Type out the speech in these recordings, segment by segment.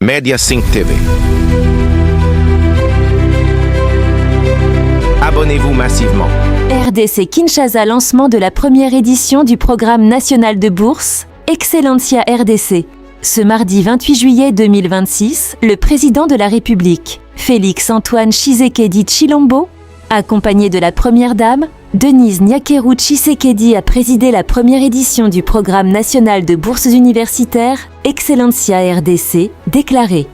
Media Sync TV. Abonnez-vous massivement. RDC Kinshasa, lancement de la première édition du programme national de bourse Excellencia RDC. Ce mardi 28 juillet 2026, le président de la République, Félix-Antoine Tshisekedi Tshilombo, accompagné de la première dame, Denise Nyakeru Tshisekedi, a présidé la première édition du programme national de bourses universitaires Excellencia RDC, déclaré.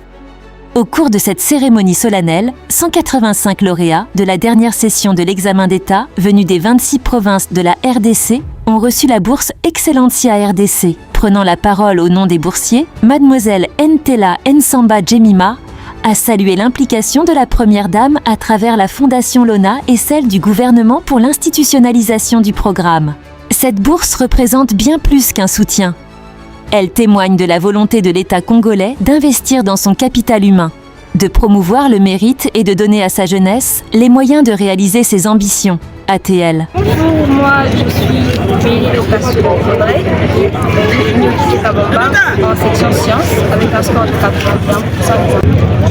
Au cours de cette cérémonie solennelle, 185 lauréats de la dernière session de l'examen d'État, venus des 26 provinces de la RDC, ont reçu la bourse Excellencia RDC. Prenant la parole au nom des boursiers, Mademoiselle Ntela Nsamba Jemima a salué l'implication de la Première Dame à travers la Fondation Lona et celle du gouvernement pour l'institutionnalisation du programme. Cette bourse représente bien plus qu'un soutien. Elle témoigne de la volonté de l'État congolais d'investir dans son capital humain, de promouvoir le mérite et de donner à sa jeunesse les moyens de réaliser ses ambitions. ATL. Bonjour, moi je suis Mélie Okasso-Faudrey, en section sciences avec un score de 81%.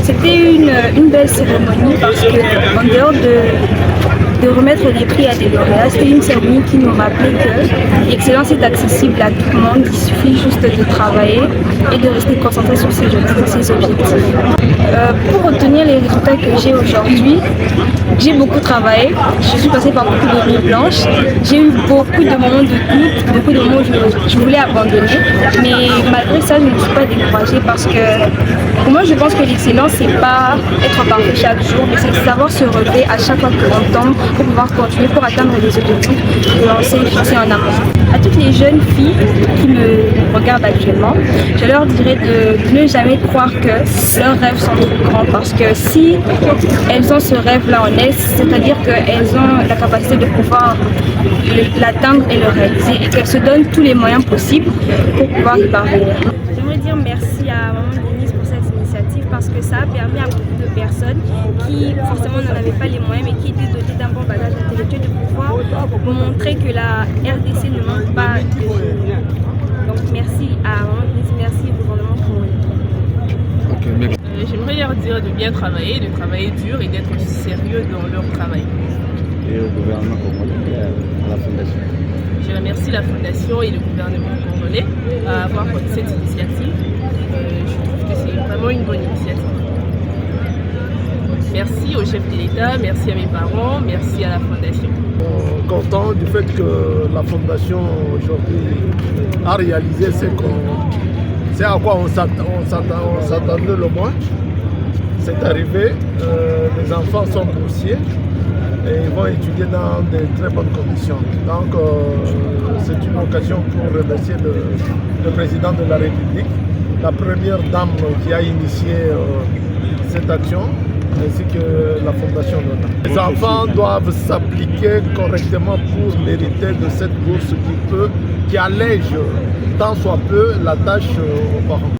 C'était une belle cérémonie parce que en dehors de remettre des prix à des lauréats, c'était une cérémonie qui nous rappelait que l'excellence est accessible à tout le monde, il suffit juste de travailler et de rester concentré sur ses objectifs. Pour obtenir les résultats que j'ai aujourd'hui, j'ai beaucoup travaillé, je suis passée par beaucoup de nuits blanches, j'ai eu beaucoup de moments de doute, beaucoup de moments où je voulais abandonner, mais malgré ça je ne suis pas découragée parce que pour moi je pense que l'excellence c'est pas être parfait chaque jour, mais c'est savoir se relever à chaque fois que l'on tombe pour pouvoir continuer, pour atteindre les objectifs que l'on s'est fixés en amont. À toutes les jeunes filles qui me regardent actuellement, je leur dirais de ne jamais croire que leurs rêves sont trop grands parce que si elles ont ce rêve-là en elles, c'est-à-dire qu'elles ont la capacité de pouvoir l'atteindre et le réaliser et qu'elles se donnent tous les moyens possibles pour pouvoir y parvenir. J'aimerais dire merci à Maman Denise pour cette initiative parce que ça a permis à beaucoup de personnes qui forcément n'en avaient pas les moyens mais qui étaient dotées d'un bon bagage intellectuel de pouvoir montrer que la RDC ne manque pas de génie. Donc merci à Maman Denise, merci au gouvernement congolais. J'aimerais leur dire de bien travailler, de travailler dur et d'être sérieux dans leur travail. Et au gouvernement congolais, à la fondation. Je remercie la fondation et le gouvernement congolais à avoir cette initiative. Je trouve que c'est vraiment une bonne initiative. Merci au chef de l'État, merci à mes parents, merci à la fondation. Content du fait que la fondation aujourd'hui a réalisé c'est à quoi on s'attendait le moins. C'est arrivé, les enfants sont boursiers et ils vont étudier dans de très bonnes conditions. Donc c'est une occasion pour remercier le président de la République, la première dame qui a initié cette action, ainsi que la Fondation Lona. Les enfants doivent s'appliquer correctement pour mériter de cette bourse qui allège tant soit peu la tâche aux parents.